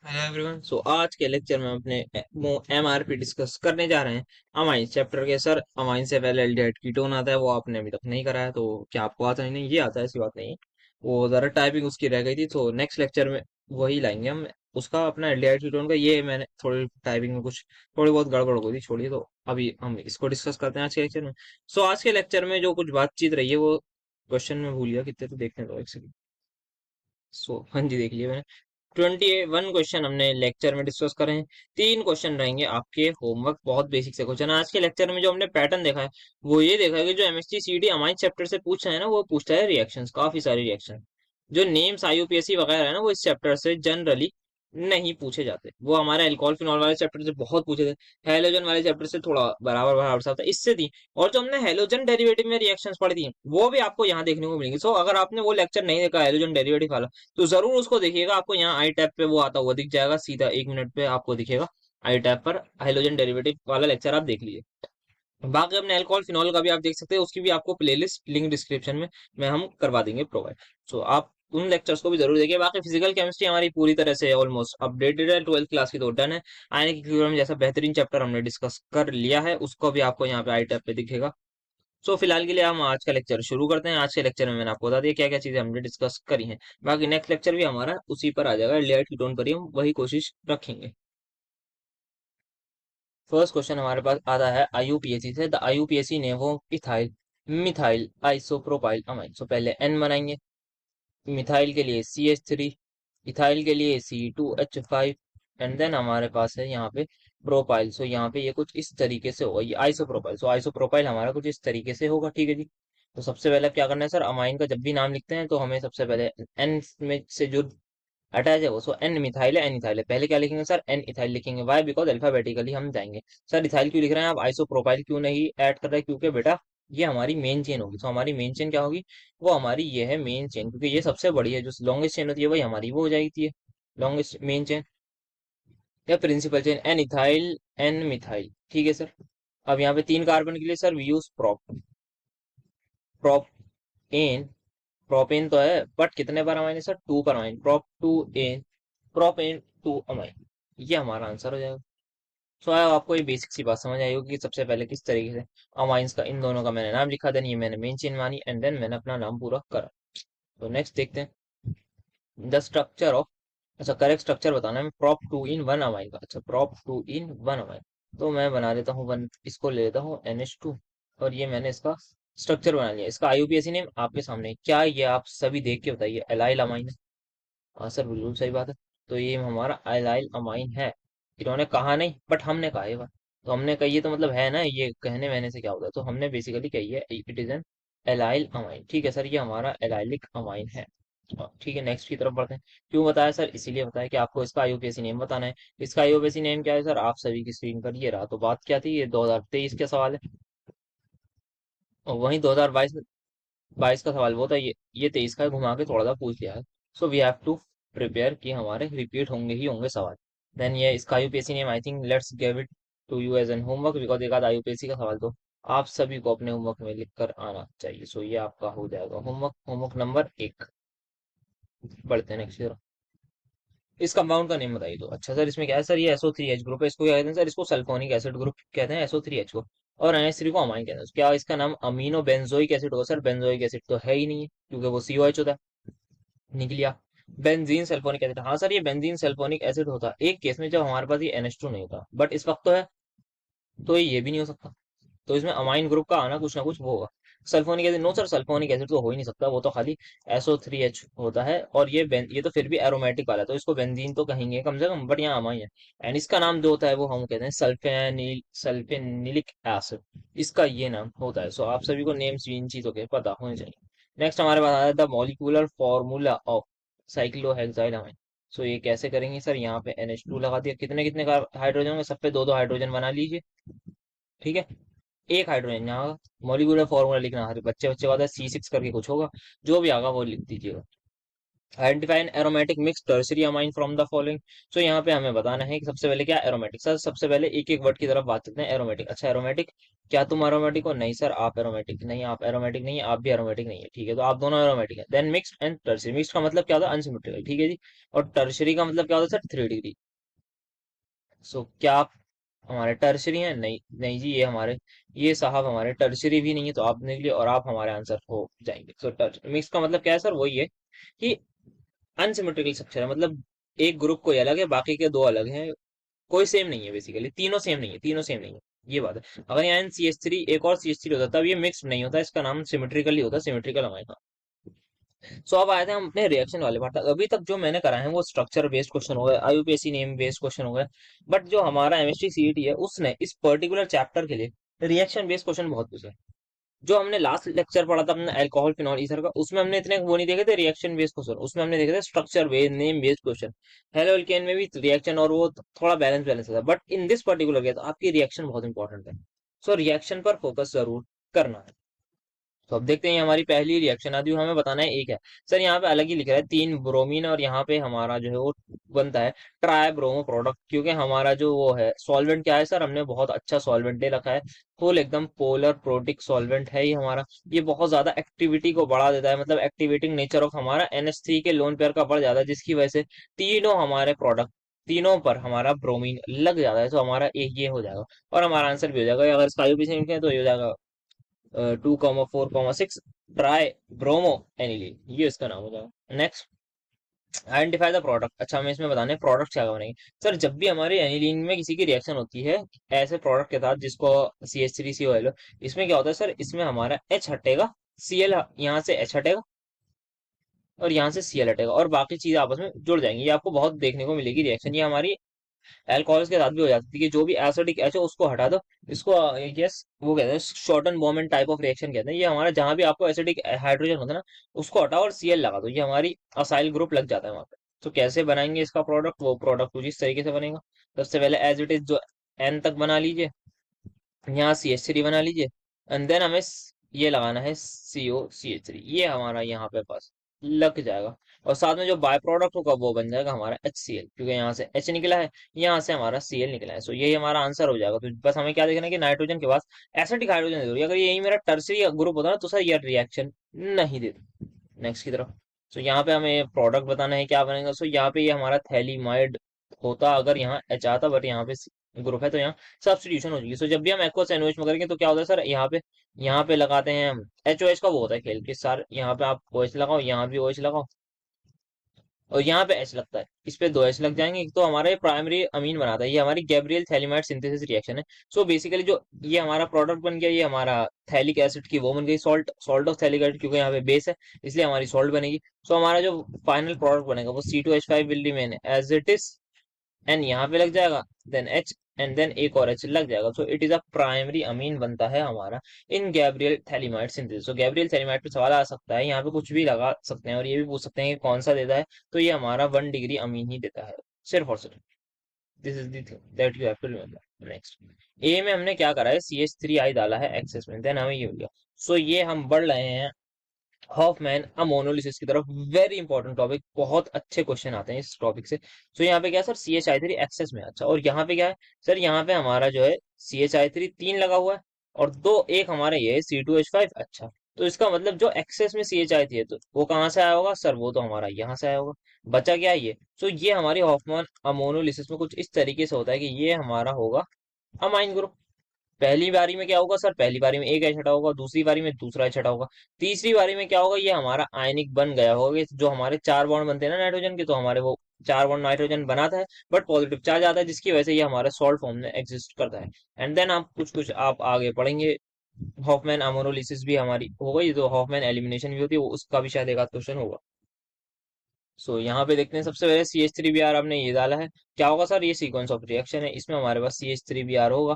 Hello everyone. सो आज के lecture में अपने एमआरपी डिस्कस करने जा रहे हैं अमाइन चैप्टर के। सर अमाइन से पहले एल्डिहाइड कीटोन आता है, वो आपने अभी तक नहीं करा है, तो क्या आपको आता है? नहीं, ये आता है, ऐसी बात नहीं है। वो जरा टाइपिंग उसकी रह गई थी, तो नेक्स्ट लेक्चर में वही लाएंगे हम। उसका अपना एल्डिहाइड कीटोन का ये मैंने थोड़ी टाइपिंग में कुछ थोड़ी बहुत गड़बड़ हो गई थी, छोड़िए। तो अभी हम इसको डिस्कस करते हैं आज के लेक्चर में। सो आज के लेक्चर में जो कुछ बातचीत रही है वो क्वेश्चन में भूल गया कितने, तो देखने दो एक सेकंड। सो हाँ जी, देख लिया मैंने। 21 क्वेश्चन हमने लेक्चर में डिस्कस करे हैं। 3 क्वेश्चन रहेंगे आपके होमवर्क, बहुत बेसिक से क्वेश्चन। आज के लेक्चर में जो हमने पैटर्न देखा है वो ये देखा है कि जो एमएसटी सीडी अमाइन चैप्टर से पूछा है ना, वो पूछता है रिएक्शंस, काफी सारे रिएक्शन। जो नेम्स आईयूपीएसी वगैरह है ना, वो इस चैप्टर से जनरली नहीं पूछे जाते। वो हमारे अल्कोहल फिनॉल वाले चैप्टर से बहुत पूछे थे। हेलोजन वाले चैप्टर से थोड़ा बराबर बराबर सा था, इससे थी। और जो हमने हेलोजन डेरिवेटिव में रिएक्शंस पढ़ी थी वो भी आपको यहाँ देखने को मिलेंगे। सो अगर आपने वो लेक्चर नहीं देखा हेलोजन डेरिवेटिव वाला, तो जरूर उसको देखिएगा। आपको यहाँ आई टैब पे वो आता हुआ दिख जाएगा, सीधा 1 मिनट पे आपको दिखेगा। आई टैब पर हाइड्रोजन डेरिवेटिव वाला लेक्चर आप देख लीजिए। बाकी अपने अल्कोहल फिनॉल का भी आप देख सकते हैं, उसकी भी आपको प्लेलिस्ट लिंक डिस्क्रिप्शन में हम करवा देंगे प्रोवाइड। सो आप उन लेक्चर्स को भी जरूर देखिए। बाकी फिजिकल केमिस्ट्री हमारी पूरी तरह से ऑलमोस्ट अपडेटेड है, 12th क्लास की तो डन है। आयनिक इक्विलिब्रियम जैसा बेहतरीन चैप्टर हमने डिस्कस कर लिया है, उसको भी आपको यहाँ पे आई टैब पे दिखेगा। सो फिलहाल के लिए हम आज का लेक्चर शुरू करते हैं। आज के लेक्चर में मैंने आपको बता दिया क्या क्या चीजें हमने डिस्कस करी हैं। बाकी नेक्स्ट लेक्चर भी हमारा उसी पर आ जाएगा, लेयर कीटोन पर ही हम वही कोशिश रखेंगे। फर्स्ट क्वेश्चन हमारे पास आता है आईयूपीएसी से। The IUPAC name of ethyl methyl isopropyl amine. So पहले एन बनाएंगे। मिथाइल के लिए CH3, इथाइल के लिए C2H5, एंड देन हमारे पास है यहाँ पे प्रोपाइल। सो यहाँ पे ये कुछ इस तरीके से होगा, ये आइसोप्रोपाइल। सो आइसोप्रोपाइल हमारा कुछ इस तरीके से होगा, ठीक है जी। तो सबसे पहले क्या करना है सर, अमाइन का जब भी नाम लिखते हैं तो हमें सबसे पहले एन में से जो अटैच है वो, सो एन मिथाइल है, एन इथाइल है। पहले क्या लिखेंगे सर, एन इथाइल लिखेंगे। वाई? बिकॉज अल्फाबेटिकली हम जाएंगे। सर इथाइल क्यों लिख रहे हैं आप, आइसोप्रोपाइल क्यों नहीं ऐड कर रहे हैं? क्योंकि बेटा ये हमारी मेन चेन होगी। तो हमारी मेन चेन क्या होगी, वो हमारी ये है मेन चेन, क्योंकि ये सबसे बड़ी है। जो लॉन्गेस्ट चेन होती है वही हमारी वो हो जाएगी, ये लॉन्गेस्ट मेन चेन या principal chain. N ethyl, N methyl, ठीक है सर। अब यहाँ पे 3 कार्बन के लिए sir we use prop, propane. Propane तो है बट कितने पर अमाइन है सर, 2 पर amine. Prop 2 N, propane 2 amine, ये हमारा आंसर हो जाएगा। सो आई आपको ये बेसिक सी बात समझ आई होगी कि सबसे पहले किस तरीके से अमाइंस का इन दोनों का मैंने नाम लिखा, देन ये मैंने मेन चेन मानी, एंड देन मैंने अपना नाम पूरा करा। तो नेक्स्ट देखते हैं द स्ट्रक्चर ऑफ। अच्छा, करेक्ट स्ट्रक्चर बताना है प्रॉप 2 in 1 अमाइन का। अच्छा, प्रॉप 2 in 1 अमाइन। तो मैं बना लेता हूँ वन, इसको ले लेता हूँ NH2, और ये मैंने इसका स्ट्रक्चर बना लिया। इसका आईयूपीएसी नेम आपके सामने है। क्या ये आप सभी देख के बताइए, एलाइल अमाइन है? हाँ सर, बिल्कुल सही बात है। तो ये हमारा एलाइल अमाइन है। इन्होंने कहा नहीं बट हमने कहा ये बात। तो हमने कही है तो मतलब है ना, ये कहने मैंने से क्या होता है। तो हमने बेसिकली कही है it is N allyl amine, ठीक है सर, ये हमारा एलाइलिक अमाइन है। ठीक है, नेक्स्ट की तरफ बढ़ते हैं। क्यों बताया सर, इसीलिए बताया कि आपको इसका आईयूपीएसी नेम बताना है। इसका आईयूपीएसी नेम क्या है सर, आप सभी की स्क्रीन पर ये रहा। तो बात क्या थी, ये 2023 का सवाल है, और वहीं 2022 22 का सवाल वो था, ये 23 का घुमा के थोड़ा सा पूछ लिया है। So we have to prepare कि हमारे रिपीट होंगे ही होंगे सवाल। देन ये इसका UPSC name, I think let's give it to you as an homework, because एक आधा यूपीएससी का सवाल तो आप सभी को अपने होमवर्क में लिख कर आना चाहिए। सो ये आपका हो जाएगा होमवर्क, होमवर्क नंबर 1। बढ़ते हैं नेक्स्ट। इस कंपाउंड का नेम बताइए। तो अच्छा सर, इसमें क्या है सर, ये SO3H ग्रुप है। इसको क्या कहते हैं सर, इसको सल्फोनिक एसिड ग्रुप कहते हैं, SO3H को। और NH3 को अमाइन कहते हैं। क्या इसका नाम अमीनो बेंजोइक एसिड होगा सर? बेंजोइक एसिड तो है ही नहीं है, क्योंकि वो COH होता है, निकल गया। बेंजीन सल्फोनिक एसिड, हाँ सर, ये बेंजीन सल्फोनिक एसिड होता है एक केस में, जब हमारे पास ये NH2 नहीं होता, बट इस वक्त तो है, तो ये भी नहीं हो सकता। तो इसमें अमाइन ग्रुप का आना कुछ ना कुछ वो होगा। Sulphonic acid, no sir, sulphonic acid तो हो ही नहीं सकता, वो तो खाली SO3H होता है। और ये तो फिर भी एरोमेटिक वाला है, तो इसको बेंजीन तो कहेंगे कम से कम, बट यहाँ अमाइन है। एंड इसका नाम जो होता है वो हम कहते हैं सल्फेनिलिक एसिड, इसका ये नाम होता है। सो आप सभी को नेम्स इन चीजों के पता होने चाहिए। नेक्स्ट हमारे पास आता है द मॉलिक्यूलर फॉर्मूला ऑफ साइक्लोहेक्साइलामाइन। सो ये कैसे करेंगे सर, यहाँ पे NH2 लगा दिया, कितने कितने का हाइड्रोजन होंगे, सब पे दो दो हाइड्रोजन बना लीजिए, ठीक है। एक हाइड्रोजन यहाँ, मॉलिक्यूलर फॉर्मूला लिखना, हर बच्चे बच्चे का C6 करके कुछ होगा, जो भी आगा वो लिख दीजिएगा। Identify an aromatic mix tertiary amine from the following. So यहाँ पे हमें बताना है कि सबसे पहले क्या एरोमेटिक। सर सबसे पहले एक एक वर्ड की तरफ बात करते हैं। एरोमेटिक, अच्छा एरोमेटिक, क्या तुम एरोमेटिक हो? नहीं सर आप एरोमेटिक नहीं, आप एरोमेटिक नहीं है, आप भी एरोमेटिक नहीं है, ठीक है तो आप दोनों एरोमेटिक है। Then mixed and tertiary, mixed का मतलब क्या होता है? अनसिमेट्रिकल, ठीक है जी। और टर्शियरी का मतलब क्या होता है सर? 3 डिग्री। सो क्या आप हमारे टर्शरी हैं? नहीं नहीं जी, ये हमारे, ये साहब हमारे टर्शरी भी नहीं है, तो आप निकलिए और आप हमारे आंसर हो जाएंगे। सो मिक्स का मतलब क्या है सर? वही है कि अनसिमेट्रिकल स्ट्रक्चर है, मतलब एक ग्रुप कोई अलग है, बाकी के दो अलग हैं, कोई सेम नहीं है, बेसिकली तीनों सेम नहीं है, तीनों सेम नहीं है, ये बात है। अगर यहाँ CH3 एक और CH3 होता तब ये मिक्स नहीं होता, इसका नाम सिमेट्रिकल ही होता, सिमेट्रिकल हमारे। सो अब आए थे हम अपने रिएक्शन वाले पार्ट तक। अभी तक जो मैंने करा है वो स्ट्रक्चर बेस्ड क्वेश्चन हो गए, IUPAC नेम बेस्ड क्वेश्चन हो गए। बट जो हमारा MST CET है उसने इस पर्टिकुलर चैप्टर के लिए रिएक्शन बेस्ड क्वेश्चन बहुत पूछे। जो हमने लास्ट लेक्चर पढ़ा था अपना अल्कोहल फिनॉल ईथर का, उसमें हमने इतने वो नहीं देखे थे रिएक्शन बेस्ड क्वेश्चन, उसमें हमने देखे थे structure based name based question. Halo alkane में भी रिएक्शन और वो थोड़ा बैलेंस बैलेंस था, but in this particular case आपकी रिएक्शन बहुत इंपॉर्टेंट है। सो रिएक्शन पर फोकस जरूर करना है। तो अब देखते हैं हमारी पहली रिएक्शन आदि हमें बताना है एक है। सर यहाँ पे अलग ही लिख रहा है 3 ब्रोमीन, और यहाँ पे हमारा जो है वो बनता है ट्राई ब्रोमो प्रोडक्ट, क्योंकि हमारा जो वो है सॉल्वेंट क्या है सर? हमने बहुत अच्छा सॉल्वेंट दे रखा है, फुल एकदम पोलर प्रोटिक सॉल्वेंट है ये हमारा। ये बहुत ज्यादा एक्टिविटी को बढ़ा देता है, मतलब एक्टिवेटिंग नेचर ऑफ हमारा NH3 के लोन पेयर का बढ़ जाता है, जिसकी वजह से तीनों हमारे प्रोडक्ट, तीनों पर हमारा ब्रोमीन लग जाता है। तो हमारा एक ये हो जाएगा, और हमारा आंसर भी हो जाएगा। अगर स्काई पीछे लिखें तो ये हो जाएगा 2,4,6 ट्राई ब्रोमो एनिलीन, ये इसका नाम हो जाएगा। Next, identify the product. अच्छा हमें इसमें बताने प्रोडक्ट क्या बनेंगे। सर जब भी हमारे एनिलीन में किसी की रिएक्शन होती है ऐसे प्रोडक्ट के साथ जिसको CH3COL, इसमें क्या होता है सर? इसमें हमारा H हटेगा, Cl यहाँ से H हटेगा, और यहाँ से Cl हटेगा, और बाकी चीजें आपस में जुड़ जाएंगी। ये आपको बहुत देखने को मिलेगी रिएक्शन, ये हमारी अल्कोहल्स के साथ भी हो जाती है कि जो भी एसिडिक एच है उसको हटा दो। इसको यस वो कहते हैं शॉर्टन बोमेन टाइप ऑफ रिएक्शन कहते हैं। ये हमारा जहां भी आपको एसिडिक हाइड्रोजन होता है ना, उसको हटाओ और Cl लगा दो, ये हमारी असाइल ग्रुप लग जाता है वहां पे। तो कैसे बनाएंगे इसका प्रोडक्ट? वो प्रोडक्ट कुछ इस तरीके से बनेगा। सबसे पहले एज इट इज जो N तक बना लीजिए, यहाँ CH3 बना लीजिए, एंड देन हमें ये लगाना है COCH3, ये हमारा यहाँ पे पास लग जाएगा। और साथ में जो बाय प्रोडक्ट होगा वो बन जाएगा हमारा HCl, क्योंकि यहाँ से H निकला है, यहाँ से हमारा Cl निकला है। सो यही हमारा आंसर हो जाएगा। तो बस हमें क्या देखना है कि नाइट्रोजन के पास एसिडिक हाइड्रोजन जरूरी है। अगर यही मेरा टर्सरी ग्रुप होता ना तो सर ये रिएक्शन नहीं देता। नेक्स्ट की तरफ, सो यहाँ पे हमें प्रोडक्ट बताना है क्या बनेगा। सो यहाँ पे ये हमारा थैलीमाइड होता अगर यहाँ H आता, बट यहाँ पे ग्रुप है तो यहाँ सब्स्टिट्यूशन हो जाएगी। सो जब भी हम एक्वस एनओएच में करेंगे तो क्या होता है सर? यहाँ पे लगाते हैं हम HOH का, वो होता है खेल कि सर यहाँ पे आप OH लगाओ, यहाँ भी OH लगाओ, और यहाँ पे H लगता है, इस पे 2 H लग जाएंगे, तो हमारा ये प्राइमरी अमीन बनाता है। ये हमारी गैब्रियल थैलीमाइड सिंथेसिस रिएक्शन है। सो बेसिकली जो ये हमारा प्रोडक्ट बन गया, ये हमारा थैलिक एसिड की वो बन गई salt, salt of phthalic acid, क्योंकि यहाँ पे बेस है इसलिए हमारी सॉल्ट बनेगी। सो हमारा जो फाइनल प्रोडक्ट बनेगा वो C2H5 will remain as it is, and यहाँ पे लग जाएगा, देन H, एंड देन एक और H लग जाएगा। So it is a primary amine बनता है हमारा इन गैब्रियल थैलीमाइड सिंथेसिस। तो गैब्रियल थैलीमाइड पे सवाल आ सकता है, यहाँ पे कुछ भी लगा सकते हैं और ये भी पूछ सकते हैं कि कौन सा देता है। तो ये हमारा 1 डिग्री अमीन ही देता है, सिर्फ और सिर्फ। This is the thing that you have to remember. Next, A में हमने क्या करा है? CH3I डाला है एक्सेस में, देन हमें ये हो गया। सो ये हम बढ़ रहे हैं हॉफमैन अमोनोलिसिस की तरफ। वेरी इंपॉर्टेंट टॉपिक, बहुत अच्छे क्वेश्चन आते हैं इस टॉपिक से। तो यहाँ पे क्या है सर? CHI3 एक्सेस में, अच्छा, और यहाँ पे क्या है सर? यहाँ पे हमारा जो है CHI3 3 लगा हुआ है, और दो एक हमारा ये है C2H5, अच्छा। तो इसका मतलब जो एक्सेस में CHI3 है तो वो कहाँ से आया होगा सर? वो तो हमारा यहाँ से आया होगा। बचा क्या है ये? तो ये हमारी हॉफमैन अमोनोलिसिस में कुछ इस तरीके से होता है कि ये हमारा होगा अमाइन ग्रुप। पहली बारी में क्या होगा सर? पहली बारी में एक H हटा होगा, दूसरी बारी में दूसरा H हटा होगा, तीसरी बारी में क्या होगा? ये हमारा आयनिक बन गया होगा। जो हमारे 4 बॉन्ड बनते हैं ना नाइट्रोजन के, तो हमारे वो 4 बॉन्ड नाइट्रोजन बनाता है, बट पॉजिटिव चार्ज आता है, जिसकी वजह से ये हमारे सॉल्ट फॉर्म में एग्जिस्ट करता है। एंड देन आप कुछ कुछ आप आगे पढ़ेंगे, हॉफमैन अमोनोलिसिस भी हमारी हो गई, तो हॉफमैन एलिमिनेशन भी होती है, उसका भी शायद एक आध क्वेश्चन होगा। सो यहाँ पे देखते हैं, सबसे पहले CH3Br आपने ये डाला है, क्या होगा सर? ये सीक्वेंस ऑफ रिएक्शन है, इसमें हमारे पास CH3Br होगा।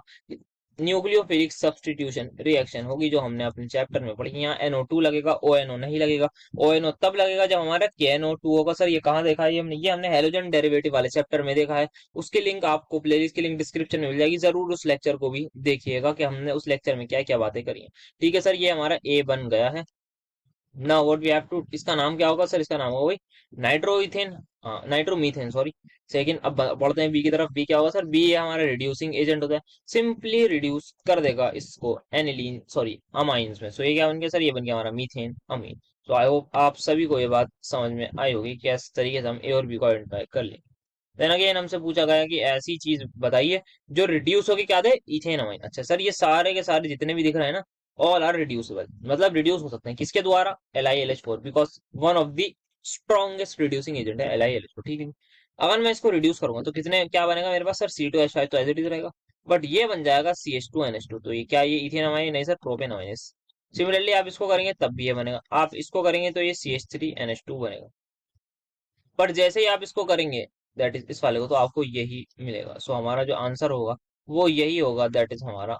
न्यूक्लियोफिलिक सब्स्टिट्यूशन रिएक्शन होगी जो हमने अपने चैप्टर में पढ़ी। यहाँ NO2 लगेगा, ONO नहीं लगेगा। ONO तब लगेगा जब हमारा KNO2 होगा। सर ये कहाँ देखा है? ये हमने हेलोजन डेरिवेटिव वाले चैप्टर में देखा है। उसकी लिंक आपको, प्लेलिस्ट की लिंक डिस्क्रिप्शन में मिल जाएगी, जरूर उस लेक्चर को भी देखिएगा कि हमने उस लेक्चर में क्या क्या बातें करी हैं। ठीक है सर, ये हमारा ए बन गया है। ना व्हाट वी हैव टू, इसका नाम क्या होगा सर? इसका नाम होगा वही नाइट्रोइथेन, नाइट्रोमीथेन सॉरी। सेकंड, अब बढ़ते हैं बी की तरफ। बी क्या होगा सर? बी ये हमारा रिड्यूसिंग एजेंट होता है, सिंपली रिड्यूस कर देगा इसको एनिलीन सॉरी अमाइंस में। सो ये क्या बन गया सर? ये बन गया हमारा मीथेन अमीन। तो आई होप आप सभी को ये बात समझ में आई होगी कि इस तरीके से हम ए और बी को आइडेंटिफाई कर लें। देन अगेन हमसे पूछा गया कि ऐसी चीज बताइए जो रिड्यूस होगी क्या दे? Ethane amine. अच्छा सर, ये सारे के सारे जितने भी दिख रहे हैं ना, ऑल आर रिड्यूसेबल, मतलब रिड्यूस हो सकते हैं किसके द्वारा? LiLH4, because one of the strongest reducing agent है LiLH4, ठीक है। अगर मैं इसको रिड्यूस करूंगा तो कितने क्या बनेगा मेरे पास सर? C2H5 तो एज इट इज रहेगा, बट ये बन जाएगा CH2NH2। तो ये क्या? ये इथेन अमाइन नहीं सर, प्रोपेन अमाइन है। सिमिलरली आप इसको करेंगे तब भी ये बनेगा, आप इसको करेंगे तो ये CH3NH2 बनेगा। पर जैसे ही आप इसको करेंगे दैट इज इस वाले को, तो आपको यही मिलेगा। सो हमारा जो आंसर होगा वो यही होगा, दैट इज हमारा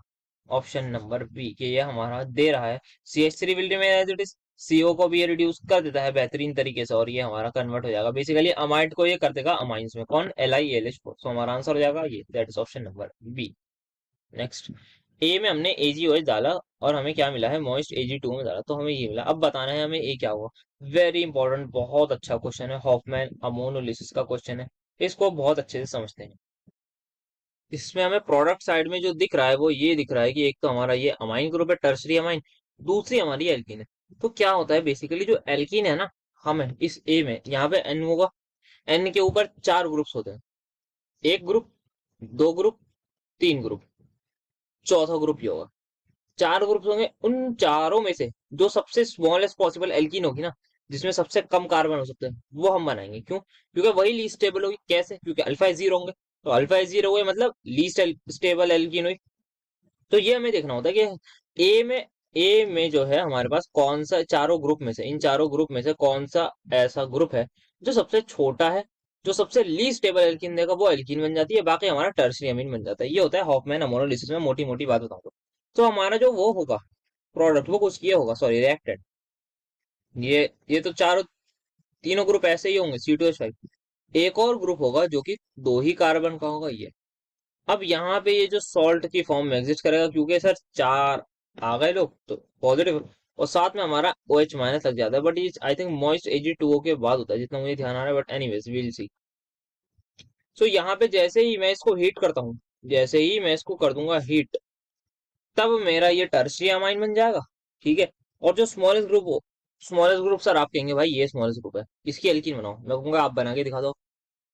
ऑप्शन नंबर बी, कि ये हमारा दे रहा है CH3 will remain as it is, CO को भी ये रिड्यूस कर देता है बेहतरीन तरीके से, और ये हमारा कन्वर्ट हो जाएगा बेसिकली अमाइड को, ये कर देगा अमाइंस में। कौन? LiAlH4। सो हमारा आंसर हो जाएगा ये, that is option number B. Next, A में हमने AgOH डाला और हमें क्या मिला है? मॉइस्ट Ag2 में डाला तो हमें ये मिला। अब बताना है हमें ए क्या हुआ। वेरी इंपॉर्टेंट, बहुत अच्छा क्वेश्चन है, हॉफमैन अमोनोलिसिस का क्वेश्चन है, इसको बहुत अच्छे से समझते हैं। इसमें हमें प्रोडक्ट साइड में जो दिख रहा है वो ये दिख रहा है कि एक तो हमारा ये अमाइन ग्रुप है, टर्सरी अमाइन, दूसरी हमारी एल्कीन है। तो क्या होता है बेसिकली, जो एल्कीन है ना, हमें इस ए में यहाँ पे N होगा, N के ऊपर 4 ग्रुप्स होते हैं, एक ग्रुप, दो ग्रुप, तीन ग्रुप, चौथा ग्रुप ये होगा। 4 ग्रुप्स होंगे, उन चारों में से जो सबसे स्मॉलेस्ट पॉसिबल एल्कीन होगी ना, जिसमें सबसे कम कार्बन हो सकते हैं, वो हम बनाएंगे। क्यों? क्योंकि वही लीस्ट स्टेबल होगी। कैसे? क्योंकि अल्फा एच जीरो होंगे, तो अल्फा एच जीरो हुए मतलब लीस्ट स्टेबल एल्कीन हुई। तो ये हमें देखना होता है कि ए में जो है हमारे पास कौन सा, चारों ग्रुप में से, इन चारों ग्रुप में से कौन सा ऐसा ग्रुप है जो सबसे छोटा है, जो सबसे लीस्ट स्टेबल एल्कीन देगा, वो एल्कीन बन जाती है, बाकी हमारा टर्सरी अमीन बन जाता है। ये होता है हॉफमैन अमोनोलिसिस में, मोटी मोटी बात बताऊं तो हमारा जो वो होगा प्रोडक्ट, वो कुछ ये होगा सॉरी रिएक्टेड, ये तो चारों तीनों ग्रुप ऐसे ही होंगे C2H5। एक और ग्रुप होगा जो कि 2 ही कार्बन का होगा ये। अब यहाँ पे ये जो सॉल्ट की फॉर्म में एग्जिस्ट करेगा, क्योंकि सर 4 आ गए लोग तो पॉजिटिव, और साथ में हमारा OH माइनस लग जाता है, बट ये आई थिंक मॉइस्ट Ag2O के बाद होता है जितना मुझे ध्यान आ रहा है, बट एनीवेज वील सी। सो यहाँ पे जैसे ही मैं इसको हीट करता हूँ, जैसे ही मैं इसको कर दूंगा हीट, तब मेरा ये टर्शियरी अमाइन बन जाएगा, ठीक है। और जो स्मॉलेस्ट ग्रुप हो, स्मॉलेस्ट ग्रुप सर आप कहेंगे भाई ये स्मॉलेस्ट ग्रुप है, इसकी एल्कीन बनाओ, मैं कहूंगा आप बना के दिखा दो।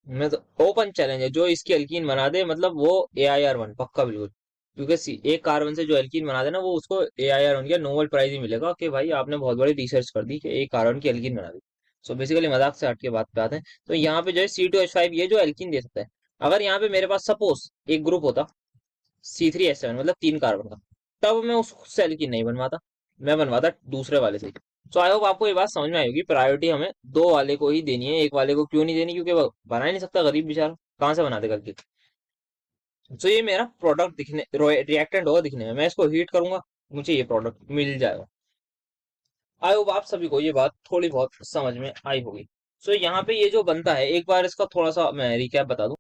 मैं तो ओपन चैलेंज है, जो इसकी एल्कीन बना दे मतलब वो AIR1 पक्का बिल्कुल, क्योंकि एक कार्बन से जो एल्कीन बना दे ना, वो उसको AIR1 का नोबेल प्राइज ही मिलेगा कि भाई आपने बहुत बड़ी रिसर्च कर दी कि एक कार्बन की एल्कीन बना दी। सो बेसिकली मजाक से हट के बात पे आते हैं। तो यहाँ पे जो है C2H5 ये जो एल्कीन दे सकता है, अगर यहाँ पे मेरे पास सपोज एक ग्रुप होता C3H7 मतलब 3 कार्बन का, तब मैं उस सेल की नहीं बनवाता, मैं बनवाता दूसरे वाले से। सो आई होप आपको ये बात समझ में आएगी, प्रायोरिटी हमें 2 वाले को ही देनी है, एक वाले को क्यों नहीं देनी? क्योंकि वो बना ही नहीं सकता, गरीब बेचारा कहाँ से बना देगा करके। सो ये मेरा प्रोडक्ट दिखने, रिएक्टेंट होगा दिखने में, मैं इसको हीट करूंगा, मुझे ये प्रोडक्ट मिल जाएगा। आई होप आप सभी को ये बात थोड़ी बहुत समझ में आई होगी। सो यहाँ पे ये जो बनता है, एक बार इसका थोड़ा सा मैं रिकैप बता दूं।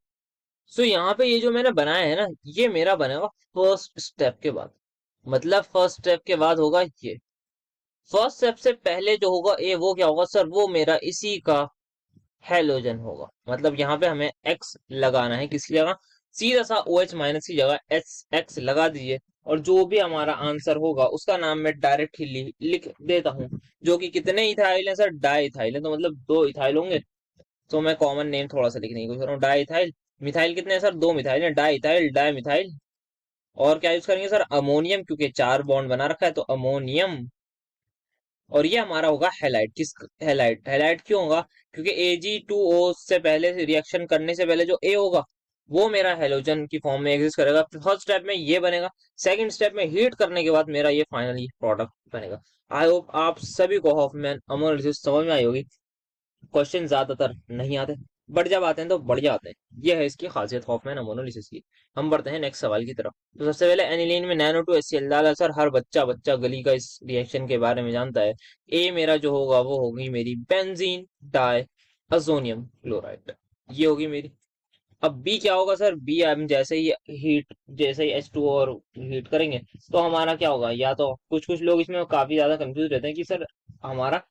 सो यहाँ पे ये जो मैंने बनाया है ना, ये मेरा बनेगा फर्स्ट स्टेप के बाद, मतलब फर्स्ट स्टेप के बाद होगा ये। फर्स्ट स्टेप से पहले जो होगा ए, वो क्या होगा सर? वो मेरा इसी का हेलोजन होगा, मतलब यहाँ पे हमें एक्स लगाना है, किसकी जगह? सीधा सा OH माइनस की जगह एक्स लगा दीजिए, और जो भी हमारा आंसर होगा उसका नाम मैं डायरेक्ट ही लिख देता हूँ। जो कि कितने इथाइल है सर? डाई इथाइल है, तो मतलब 2 इथाइल होंगे। तो मैं कॉमन नेम थोड़ा सा लिखने की कोशिश कर रहा हूँ, डाई इथाइल। मिथाइल कितने हैं सर? 2 मिथाइल है, डाई इथाइल डाई मिथाइल। और क्या यूज करेंगे सर? अमोनियम, क्योंकि 4 बॉन्ड बना रखा है तो अमोनियम। और ये हमारा होगा हैलाइड। किस हैलाइड? हैलाइड क्यों होगा? क्योंकि Ag2O से पहले रिएक्शन करने से पहले जो ए होगा, वो मेरा हेलोजन की फॉर्म में एग्जिस्ट करेगा। फर्स्ट स्टेप में ये बनेगा, सेकंड स्टेप में हीट करने के बाद मेरा ये फाइनली प्रोडक्ट बनेगा। आई होप आप सभी को हॉफमैन अमोनिलिसिस समझ में आई होगी। क्वेश्चन ज्यादातर नहीं आते, बट जब आते हैं तो बढ़िया आते हैं, ये है इसकी खासियत हॉफमैन अमोनोलिसिस की। हम बढ़ते हैं नेक्स्ट सवाल की तरफ। तो सबसे पहले एनिलीन में NO2 HCl डाला सर, हर बच्चा बच्चा गली का इस रिएक्शन के बारे में जानता है। ए मेरा जो होगा वो होगी मेरी बेंजीन डाई अजोनियम क्लोराइड, ये होगी मेरी। अब बी क्या होगा सर? बी हम जैसे ही हीट, जैसे ही H2O और हीट करेंगे तो हमारा क्या होगा? या तो कुछ कुछ लोग इसमें काफी ज्यादा कंफ्यूज रहते हैं कि सर हमारा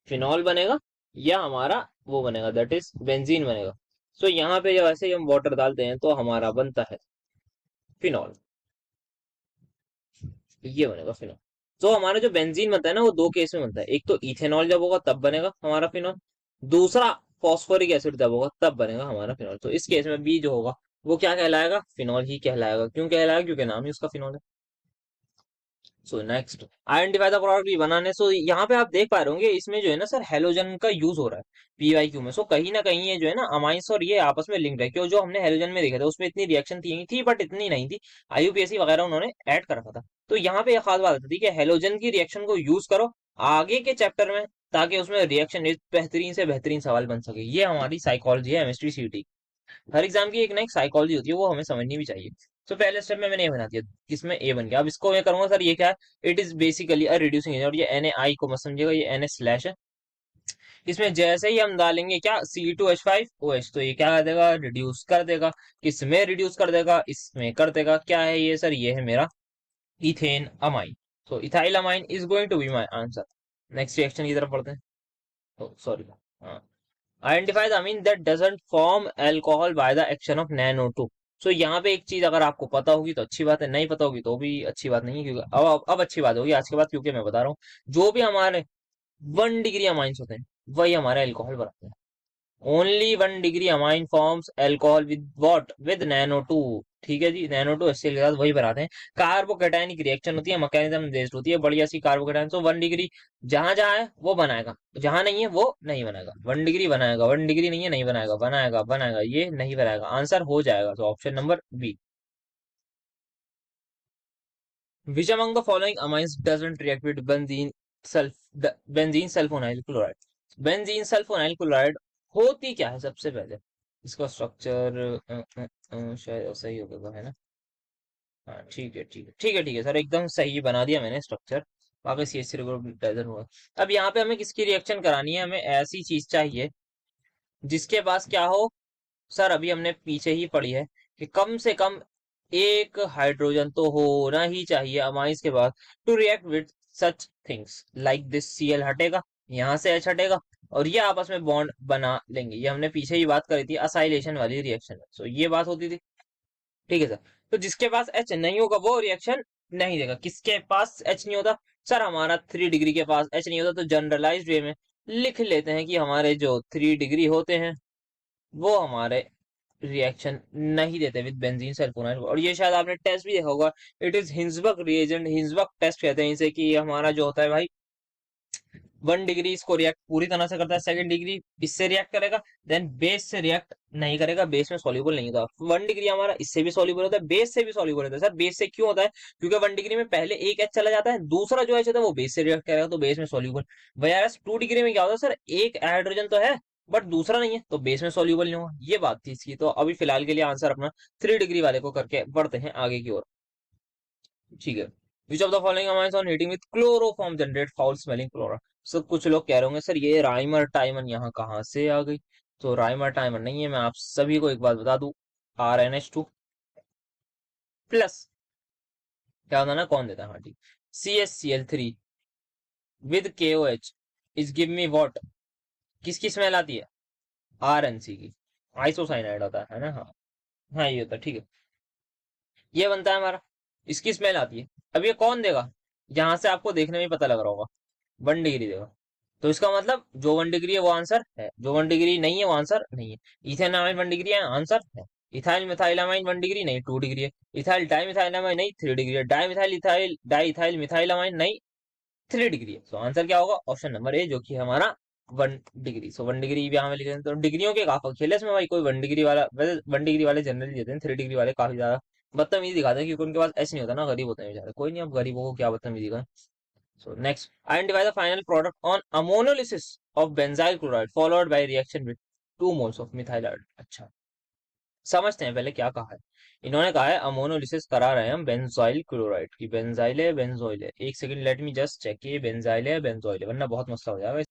फिनॉल बनेगा या हमारा वो बनेगा, दैट इज बेंजीन बनेगा। सो यहाँ पे जब ऐसे ही हम वाटर डालते हैं तो हमारा बनता है फिनॉल। ये बनेगा फिनॉल। तो हमारा जो बेंजीन बनता है ना वो दो केस में बनता है, एक तो इथेनॉल जब होगा तब बनेगा हमारा फिनॉल, दूसरा फॉस्फोरिक एसिड जब होगा तब बनेगा हमारा फिनॉल। तो इस केस में बी जो होगा वो क्या कहलाएगा, फिनॉल ही कहलाएगा। क्यों कहलाएगा, क्योंकि नाम ही उसका फिनॉल है। So next, identify the product भी बनाने। सो यहाँ पे आप देख पा रहे होंगे इसमें जो है ना सर हेलोजन का यूज हो रहा है पीवाईक्यू में। सो कहीं ना कहीं ये जो है ना अमाइंस और ये आपस में लिंक्ड है, क्यों जो हमने हेलोजन में देखा था उसमें इतनी रिएक्शन थी बट इतनी नहीं थी, आईयूपीएसी वगैरह उन्होंने ऐड कर रखा था। तो यहाँ पे एक खास बात आती है कि हेलोजन की रिएक्शन को यूज करो आगे के चैप्टर में, ताकि उसमें रिएक्शन बेहतरीन से बेहतरीन सवाल बन सके। ये हमारी साइकोलॉजी है एमएसटी सीटी। हर एग्जाम की एक ना एक साइकोलॉजी होती है, वो हमें समझनी भी चाहिए। तो पहले स्टेप में मैंने ये बना दिया, इसमें ए बन गया। अब इसको मैं करूंगा सर ये क्या है, it is basically a reducing agent. और ये एन आई को मत समझिएगा, ये एन स्लैश है। इसमें जैसे ही हम डालेंगे क्या C2H5OH, तो ये क्या कर देगा, रिड्यूस कर देगा। किसमें रिड्यूस कर देगा, इसमें कर देगा। क्या है ये सर, ये है मेरा इथेन अमाइन। तो ethyl amine is going to be my answer. Next reaction की तरफ पढ़ते हैं। Sorry, identify the amine that doesn't form alcohol by the action of NaNO2। So यहाँ पे एक चीज अगर आपको पता होगी तो अच्छी बात है, नहीं पता होगी तो भी अच्छी बात नहीं है, क्योंकि अब अच्छी बात होगी आज के बाद, क्योंकि मैं बता रहा हूँ जो भी हमारे 1 डिग्री अमाइंस होते हैं वही हमारे अल्कोहल बनाते हैं। Only 1 degree amine forms alcohol with what, with NaNO2। ठीक है जी, NaNO2 HCl के साथ वही बनाते हैं। कार्बोकेटाइनिक रिएक्शन होती है, मैकेनिज्म बेस्ड होती है, बढ़िया सी कार्बोकेटाइन। तो 1 डिग्री जहां जहां है वो बनाएगा, जहां नहीं है वो नहीं बनाएगा। 1 डिग्री बनाएगा, 1 डिग्री नहीं है नहीं बनाएगा, बनाएगा बनाएगा, ये नहीं बनाएगा। आंसर हो जाएगा तो option number B. Which among the following amines doesn't react with benzene sulph, benzene sulphonyl chloride. Benzene sulphonyl chloride होती क्या है सबसे पहले, इसका स्ट्रक्चर शायद सही होगा, है ना। हाँ ठीक है ठीक है ठीक है ठीक है सर, एकदम सही बना दिया मैंने स्ट्रक्चर। वापस CH3 ग्रुप डाइजर हुआ। अब यहाँ पे हमें किसकी रिएक्शन करानी है, हमें ऐसी चीज चाहिए जिसके पास क्या हो। सर अभी हमने पीछे ही पढ़ी है कि कम से कम एक हाइड्रोजन तो होना ही चाहिए अमाइंस के पास, to react with such things like this. Cl हटेगा, यहाँ से H हटेगा, और ये आपस में बॉन्ड बना लेंगे। ये हमने पीछे ही बात करी थी असाइलेशन वाली रिएक्शन में। सो ये बात होती थी, ठीक है सर। तो जिसके पास H नहीं होगा वो रिएक्शन नहीं देगा। किसके पास H नहीं होता, सर हमारा 3 डिग्री के पास H नहीं होता। तो जनरलाइज्ड वे में लिख लेते हैं कि हमारे जो 3 डिग्री होते हैं वो हमारे रिएक्शन नहीं देते विद बेंजीन सल्फोनाइल। और ये शायद आपने टेस्ट भी देखा होगा, it is Hinsberg reagent, Hinsberg test कहते हैं इसे, कि हमारा जो होता है भाई 1 डिग्री इसको रिएक्ट पूरी तरह से करता है, 2nd डिग्री इससे रिएक्ट करेगा, देन बेस से रिएक्ट नहीं करेगा, बेस में सॉल्युबल नहीं होता। 1 डिग्री हमारा इससे भी सॉल्युबल होता है, बेस से भी सॉल्युबल होता है। सर बेस से क्यों होता है, क्योंकि 1 डिग्री में पहले एक H चला जाता है, दूसरा जो H होता है वो बेस से रिएक्ट करेगा तो बेस में सॉल्युबल। वैरस 2 डिग्री में क्या होता है सर, एक हाइड्रोजन तो है बट दूसरा नहीं है तो बेस में सॉल्युबल नहीं होगा। ये बात थी इसकी। तो अभी फिलहाल के लिए आंसर अपना 3 डिग्री वाले को करके बढ़ते हैं आगे की ओर। ठीक है, which of the following amines on heating with chloroform generate foul smelling क्लोरा। सो कुछ लोग कह रहे होंगे सर ये राइमर टाइमन यहाँ कहाँ से आ गई। तो राइमर टाइमन नहीं है, मैं आप सभी को एक बात बता दूं, RNH2 प्लस क्या होता है ना, कौन देता है, हाँ ठीक, CaCl3 with KOH is give me what. किसकी स्मेल आती है, RNC की, आइसोसाइनाइड होता है ना। हाँ हाँ ये होता है, ठीक है। ये बनता है हमारा, इसकी स्मेल आती है। अब ये कौन देगा, यहाँ से आपको देखने में ही पता लग रहा होगा 1 डिग्री देगा। तो इसका मतलब जो 1 डिग्री है वो आंसर है, जो 1 डिग्री नहीं है वो आंसर नहीं है। इथेनॉल 1 डिग्री है, आंसर है। इथाइल मिथाइलामाइन 1 डिग्री नहीं, 2 डिग्री है। इथाइल डाइमिथाइलामाइन नहीं, 3 डिग्री है। डाइमिथाइल इथाइल डाइथाइल मिथाइलामाइन नहीं, 3 डिग्री है। तो आंसर क्या होगा, ऑप्शन नंबर ए, जो कि हमारा 1 डिग्री। सो 1 डिग्री भी हमें लिख हैं। तो डिग्रियों के काफी खेल है इसमें भाई, कोई 1 डिग्री वाला, वैसे 1 डिग्री वाले जनरली देते हैं, 3 डिग्री वाले काफी ज्यादा बदतमीजी दिखाते हैं, क्योंकि उनके पास ऐसे नहीं होता ना, गरीब होते हैं बेचारे। कोई नहीं, अब गरीबों को क्या बदतमीजी का। So next, identify the final product on ammonolysis of benzyl chloride followed by reaction with 2 moles of methyl iodide। अच्छा, समझते हैं पहले क्या कहा है। इन्होंने कहा है अमोनोलिसिस करा रहे हैं हम बेंजाइल क्लोराइड की। बेंजाइल है बेंजोइल है, एक second let me just check, ये बेंजाइल है बेंजोइल है, वरना बहुत मसला हो जाएगा।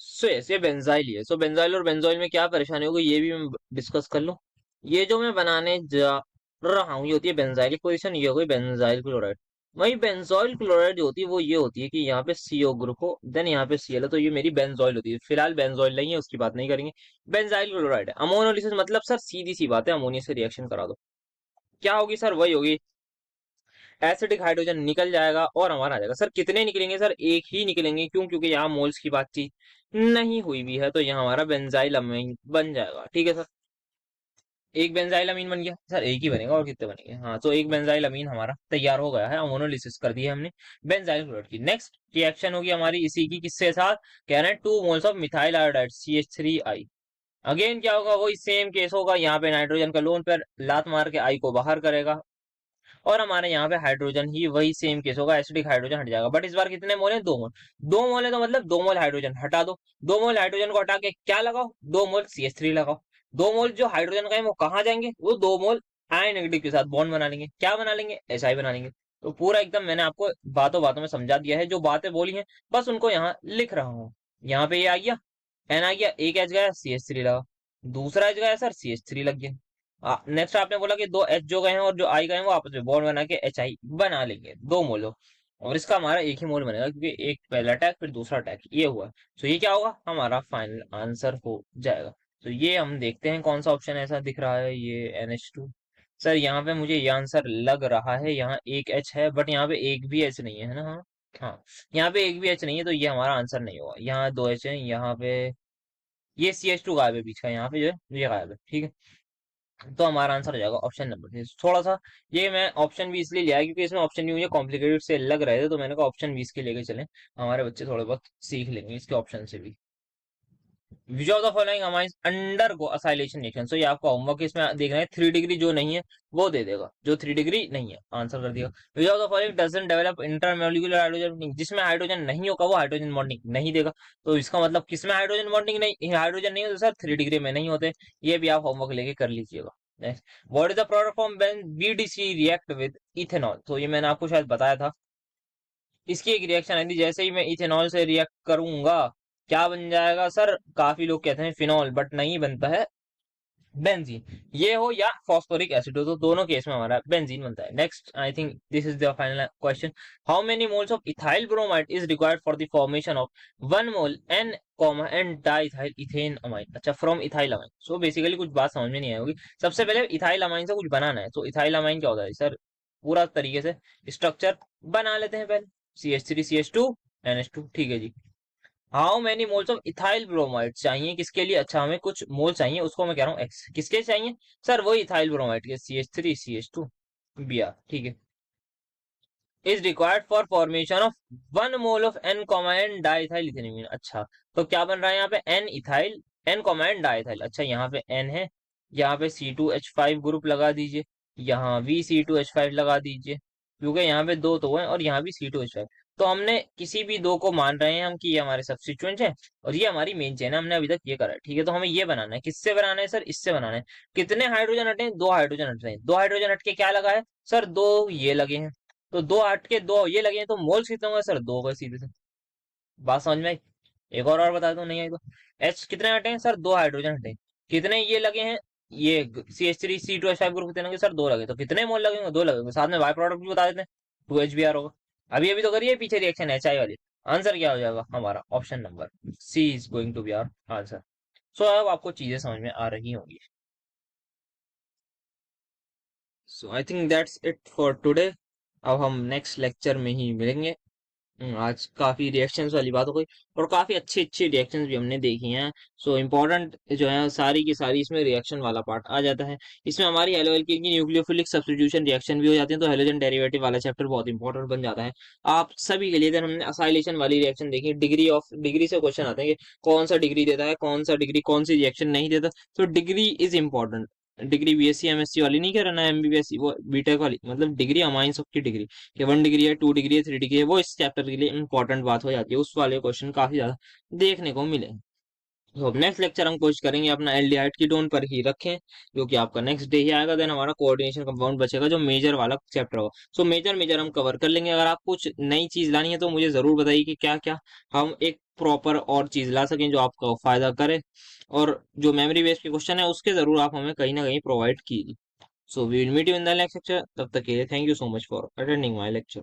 सो यस, ये बेंजाइल ही है। सो बेंजाइल और बेंजोइल में क्या परेशानी होगी ये भी मैं डिस्कस कर लूं। ये जो मैं बनाने जा रहा हूँ ये होती है बेंजाइलिक पोजीशन, ये हो गई बेंजाइल क्लोराइड। वही बेंजोइल क्लोराइड जो होती है वो ये होती है कि यहाँ पे CO ग्रुप हो, देन यहाँ पे Cl है, तो ये मेरी बेंजोइल होती है। फिलहाल बेंजोइल नहीं है, उसकी बात नहीं करेंगे। बेंजाइल क्लोराइड है। अमोनोलिसिस मतलब सर सीधी सी बात है, अमोनिया से रिएक्शन करा दो। क्या होगी सर? वही होगी, एसिडिक हाइड्रोजन निकल जाएगा और हमारा आ जाएगा। सर कितने निकलेंगे? सर एक ही निकलेंगे। क्यों? क्योंकि यहाँ मोल्स की बातचीत नहीं हुई भी है, तो यहाँ हमारा बेंजाइल अमीन बन जाएगा। ठीक है सर, एक बेंजाइल अमीन बन गया। सर एक ही बनेगा, और कितने बनेंगे? हाँ, तो एक बेंजाइल अमीन हमारा तैयार हो गया है, अमोनोलिसिस कर दी है हमने बेंजाइल क्लोराइड की। नेक्स्ट रिएक्शन होगी हमारी इसी की, किसके साथ? कह रहे हैं 2 moles of methyl iodide CH3I। Again क्या होगा? वही सेम केस होगा। यहाँ पे नाइट्रोजन का लोन पेयर लात मार के आई को बाहर करेगा, और हमारे यहाँ पे हाइड्रोजन ही वही सेम केस होगा, एसिडिक हाइड्रोजन हट जाएगा। बट इस बार कितने मोल है? 2 मोल। 2 मोल है तो मतलब 2 मोल हाइड्रोजन हटा दो। 2 मोल हाइड्रोजन को हटा के क्या लगाओ? 2 मोल CH3 लगाओ। 2 मोल जो हाइड्रोजन का है वो कहाँ जाएंगे? वो 2 मोल आई नेगेटिव के साथ बॉन्ड बना लेंगे। क्या बना लेंगे? SI बना लेंगे। तो पूरा एकदम मैंने आपको बातों बातों में समझा दिया है, जो बातें बोली हैं बस उनको यहाँ लिख रहा हूँ। यहाँ पे ये आ गया, एन आ गया, एक एच गया, CH3 लगा। दूसरा एच गया सर, CH3 लग गया। नेक्स्ट आपने बोला कि 2 H जो गए हैं और जो I गए हैं वो आपस में बॉन्ड बना के HI बना लेंगे, 2 मोल। और इसका हमारा एक ही मोल बनेगा, क्योंकि एक पहला अटैक फिर दूसरा अटैक ये हुआ। तो ये क्या होगा? हमारा फाइनल आंसर हो जाएगा। तो ये हम देखते हैं कौन सा ऑप्शन ऐसा दिख रहा है, ये NH2। सर यहाँ पे मुझे ये आंसर लग रहा है, यहाँ एक H है बट यहाँ पे एक भी H नहीं है ना? हाँ, हाँ, यहाँ पे एक भी H नहीं है, तो ये हमारा आंसर नहीं होगा। यहाँ 2 H है, यहाँ पे ये CH2 गायब है बीच का, यहाँ पे जो है ये गायब है। ठीक है, तो हमारा आंसर हो जाएगा ऑप्शन नंबर 3। थोड़ा सा ये मैं ऑप्शन 20 इसलिए लिया है क्योंकि इसमें ऑप्शन भी मुझे कॉम्प्लिकेटेड से लग रहे थे, तो मैंने कहा ऑप्शन 20 के लेके चलें, हमारे बच्चे थोड़े बहुत सीख लेंगे इसके ऑप्शन से भी। Which of the following amines undergo acylation reaction. So ये आपका होमवर्क, इसमें देखना है 3 डिग्री जो नहीं है वो दे देगा, जो 3 डिग्री नहीं है आंसर कर दिया। विच of the following doesn't develop intermolecular hydrogen bonding. जिसमें हाइड्रोजन नहीं होगा वो हाइड्रोजन बॉन्डिंग नहीं देगा। तो इसका मतलब किसमें हाइड्रोजन बॉन्डिंग नहीं, हाइड्रोजन नहीं होते सर? 3 डिग्री में नहीं होते। ये भी आप होमवर्क लेके कर लीजिएगा। Next, what is the product from when BDC react with ethanol. तो ये मैंने आपको शायद बताया था। इसकी एक रिएक्शन आई थी, जैसे ही मैं इथेनॉल से रिएक्ट करूंगा क्या बन जाएगा सर? काफी लोग कहते हैं फिनॉल, बट नहीं बनता है, बेंजीन। ये हो या फॉस्फोरिक एसिड हो, तो दोनों केस में हमारा बेंजीन बनता है। Next, I think this is the final question. How many moles of ethyl bromide is required for the formation of 1 mole N comma N diethyl ethane amine. अच्छा, from ethyl amine. So basically कुछ बात समझ में नहीं आई होगी। सबसे पहले ethyl amine से कुछ बनाना है, तो इथाइल अमाइन क्या होता है सर? पूरा तरीके से स्ट्रक्चर बना लेते हैं पहले। CH3 CH2 NH2। ठीक है जी। How many moles of ethyl bromide चाहिए किसके लिए? अच्छा, हमें कुछ मोल चाहिए, उसको मैं कह रहा हूँ एक्स। किसके चाहिए सर? वही इथाइल ब्रोमाइड के, CH3 CH2 Br। ठीक है, is required for formation of 1 mole of N comma N diethyl ethanol. अच्छा, तो क्या बन रहा है यहाँ पे? N ethyl, N comma N diethyl. अच्छा, यहाँ पे एन है, यहाँ पे C2H5 ग्रुप लगा दीजिए, यहाँ भी C2H5 लगा दीजिए, क्योंकि यहाँ पे दो तो है और यहाँ भी C2H5। तो हमने किसी भी दो को मान रहे हैं हम कि ये हमारे सब्स्टिट्यूएंट है और ये हमारी मेन चेन है, हमने अभी तक ये करा है। ठीक है, तो हमें ये बनाना है। किससे बनाना है सर? इससे बनाना है। कितने हाइड्रोजन हटे हैं? 2 हाइड्रोजन हट रहे हैं। 2 हाइड्रोजन हट के क्या लगा है सर? दो ये लगे हैं। तो 2 हट के 2 ये लगे हैं, तो मोल्स कितने होंगे सर? 2 सीधे से। बात समझ में आई? एक और बता दूं, नहीं आई तो। एच कितने हटे हैं सर? 2 हाइड्रोजन हटे हैं। कितने ये लगे हैं? ये CH3 C2H5 ग्रुप कितने लगे सर? 2 लगे। तो कितने मोल लगेंगे? 2 लगेंगे। साथ में बाय प्रोडक्ट भी बता देते हैं, 2HBr होगा। अभी अभी तो करिए पीछे रिएक्शन HI वाली। आंसर क्या हो जाएगा हमारा? Option number C is going to be our answer. So अब आपको चीजें समझ में आ रही होंगी। So I think that's it for today. अब हम नेक्स्ट लेक्चर में ही मिलेंगे। आज काफी रिएक्शंस वाली बात हो गई, और काफी अच्छी अच्छी रिएक्शंस भी हमने देखी हैं। सो इम्पोर्टेंट जो है सारी की सारी इसमें रिएक्शन वाला पार्ट आ जाता है। इसमें हमारी एल्कोहल की न्यूक्लियोफिलिक सब्स्टिट्यूशन रिएक्शन भी हो जाती है, तो हेलोजन डेरिवेटिव वाला चैप्टर बहुत इंपॉर्टेंट बन जाता है आप सभी के लिए। देन हमने असाइलेशन वाली रिएक्शन देखी, डिग्री से क्वेश्चन आते हैं कि कौन सा डिग्री देता है, कौन सा डिग्री कौन सी रिएक्शन नहीं देता। तो degree is important. Degree BSc MSc वाली नहीं कह रहा ना, MBBS वो बीटेक वाली, मतलब डिग्री अमाइंस की डिग्री, कि 1 डिग्री है, 2 डिग्री है, 3 डिग्री है, वो इस चैप्टर के लिए इंपॉर्टेंट बात हो जाती है। उस वाले क्वेश्चन काफी ज्यादा देखने को मिले। तो अब नेक्स्ट लेक्चर हम कोशिश करेंगे अपना एल्डिहाइड की टोन पर ही रखें, जो कि आपका नेक्स्ट डे ही आएगा। देन हमारा कोऑर्डिनेशन कंपाउंड बचेगा, जो मेजर वाला चैप्टर होगा। सो मेजर मेजर हम कवर कर लेंगे। अगर आप कुछ नई चीज लानी है तो मुझे जरूर बताइए कि क्या क्या हम एक प्रॉपर और चीज ला सकें जो आपका फायदा करे, और जो मेमोरी बेस्ड के क्वेश्चन है उसके जरूर आप हमें कहीं ना कहीं प्रोवाइड कीजिए। So we will meet you in the next lecture. तब तक के लिए thank you so much for attending my lecture.